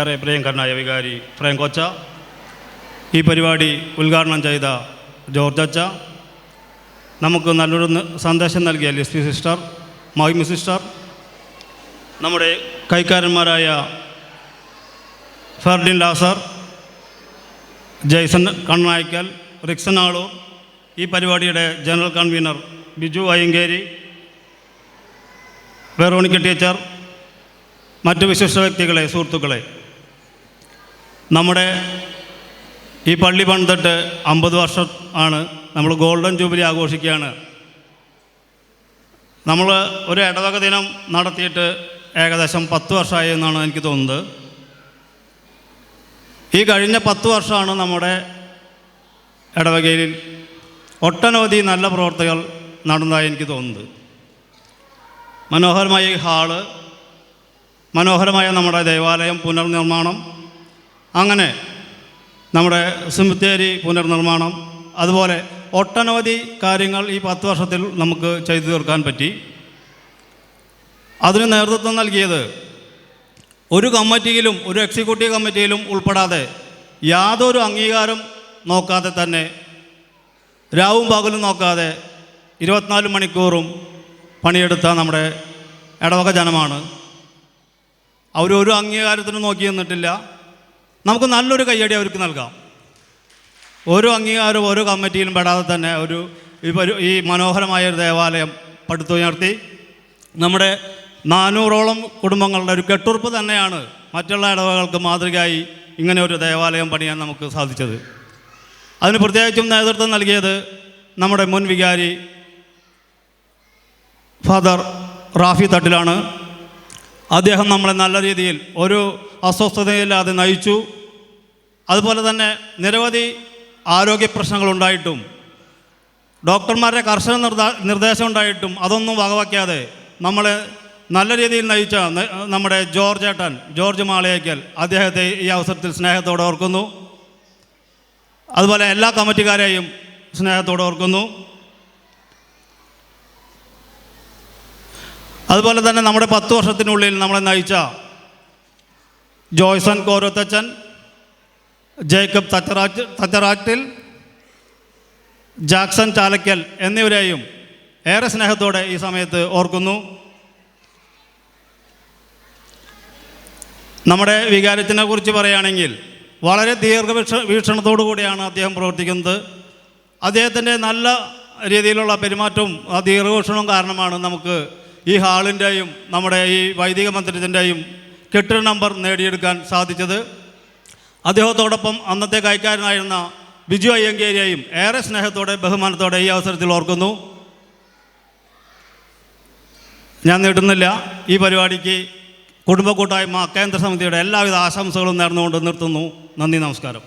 ഏറെ പ്രിയങ്കരനായ വികാരി ഫ്രാങ്കോച്ച, ഈ പരിപാടി ഉദ്ഘാടനം ചെയ്ത ജോർജ് അച്ച, നമുക്ക് നല്ലൊരു സന്ദേശം നൽകിയ ലിസ്ബി സിസ്റ്റർ, മഹിമ സിസ്റ്റർ, നമ്മുടെ കൈക്കാരന്മാരായ Ferdin Lazar, Jaison Kannaikkal, Rixon Aloor, ഈ പരിപാടിയുടെ general convener Biju Ayyankeri, Veronica teacher, മറ്റു വിശിഷ്ട വ്യക്തികളെ, സുഹൃത്തുക്കളെ, നമ്മുടെ ഈ പള്ളി പണിതിട്ട് 50 വർഷം ആണ്. നമ്മൾ ഗോൾഡൻ ജൂബിലി ആഘോഷിക്കുകയാണ്. നമ്മൾ ഒരു ഇടവക ദിനം നടത്തിയിട്ട് ഏകദേശം 10 വർഷമായി എന്നാണ് എനിക്ക് തോന്നുന്നത്. ഈ കഴിഞ്ഞ 10 വർഷമാണ് നമ്മുടെ ഇടവകയിൽ ഒട്ടനവധി നല്ല പ്രവർത്തികൾ നടന്നതായി എനിക്ക് തോന്നുന്നത്. മനോഹരമായ ഈ ഹാള്, മനോഹരമായ നമ്മുടെ ദേവാലയം പുനർനിർമ്മാണം, അങ്ങനെ നമ്മുടെ സിമിത്തേരി പുനർനിർമ്മാണം, അതുപോലെ ഒട്ടനവധി കാര്യങ്ങൾ ഈ 10 വർഷത്തിൽ നമുക്ക് ചെയ്തു തീർക്കാൻ പറ്റി. അതിന് നേതൃത്വം നൽകിയത് ഒരു കമ്മിറ്റിയിലും, ഒരു എക്സിക്യൂട്ടീവ് കമ്മിറ്റിയിലും ഉൾപ്പെടാതെ, യാതൊരു അംഗീകാരം നോക്കാതെ തന്നെ, രാവും പകലും നോക്കാതെ 24 മണിക്കൂറും പണിയെടുത്ത നമ്മുടെ ഇടവക ജനമാണ്. അവരൊരു അംഗീകാരത്തിനും നോക്കി നിന്നിട്ടില്ല. നമുക്ക് നല്ലൊരു കയ്യടി അവർക്ക് നൽകാം. ഓരോ അംഗീകാരവും ഓരോ കമ്മിറ്റിയിലും പെടാതെ തന്നെ ഈ മനോഹരമായ ഒരു ദേവാലയം പടുത്തുയർത്തി നമ്മുടെ 400ഓളം കുടുംബങ്ങളുടെ ഒരു കെട്ടുറപ്പ് തന്നെയാണ് മറ്റുള്ള ഇടവകൾക്ക് മാതൃകയായി ഇങ്ങനെ ഒരു ദേവാലയം പണിയാൻ നമുക്ക് സാധിച്ചത്. അതിന് പ്രത്യേകിച്ചും നേതൃത്വം നൽകിയത് നമ്മുടെ മുൻ വികാരി ഫാദർ റാഫി തട്ടിലാണ്. അദ്ദേഹം നമ്മളെ നല്ല രീതിയിൽ ഒരു അസ്വസ്ഥതയില്ലാതെ നയിച്ചു. അതുപോലെ തന്നെ നിരവധി ആരോഗ്യ പ്രശ്നങ്ങളുണ്ടായിട്ടും, ഡോക്ടർമാരുടെ കർശന നിർദ്ദേശം ഉണ്ടായിട്ടും അതൊന്നും വകവയ്ക്കാതെ നമ്മളെ നല്ല രീതിയിൽ നയിച്ച നമ്മുടെ ജോർജ് മാളയേക്കൽ, അദ്ദേഹത്തെ ഈ അവസരത്തിൽ സ്നേഹത്തോടെ ഓർക്കുന്നു. അതുപോലെ എല്ലാ കമ്മിറ്റിക്കാരെയും സ്നേഹത്തോടെ ഓർക്കുന്നു. അതുപോലെ തന്നെ നമ്മുടെ 10 വർഷത്തിനുള്ളിൽ നമ്മളെ നയിച്ച ജോയ്സൺ കോരത്തച്ചൻ, ജേക്കബ് തച്ചറാറ്റിൽ, ജാക്സൺ ചാലക്കൽ എന്നിവരെയും ഏറെ സ്നേഹത്തോടെ ഈ സമയത്ത് ഓർക്കുന്നു. നമ്മുടെ വികാരത്തിനെ കുറിച്ച് പറയുകയാണെങ്കിൽ വളരെ വീക്ഷണത്തോടു കൂടിയാണ് അദ്ദേഹം പ്രവർത്തിക്കുന്നത്. അദ്ദേഹത്തിൻ്റെ നല്ല രീതിയിലുള്ള പെരുമാറ്റവും ആ ദീർഘവീക്ഷണവും കാരണമാണ് നമുക്ക് ഈ ഹാളിൻ്റെയും നമ്മുടെ ഈ വൈദിക മന്ദിരത്തിൻ്റെയും കെട്ടിട നമ്പർ നേടിയെടുക്കാൻ സാധിച്ചത്. അദ്ദേഹത്തോടൊപ്പം അന്നത്തെ കൈക്കാരനായിരുന്ന ബിജു അയ്യങ്കേരിയെയും ഏറെ സ്നേഹത്തോടെ ബഹുമാനത്തോടെ ഈ അവസരത്തിൽ ഓർക്കുന്നു. ഞാൻ നീട്ടുന്നില്ല. ഈ പരിപാടിക്ക് കുടുംബ കൂട്ടായ്മ കേന്ദ്ര സമിതിയുടെ എല്ലാവിധ ആശംസകളും നേർന്നുകൊണ്ട് നിർത്തുന്നു. നന്ദി, നമസ്കാരം.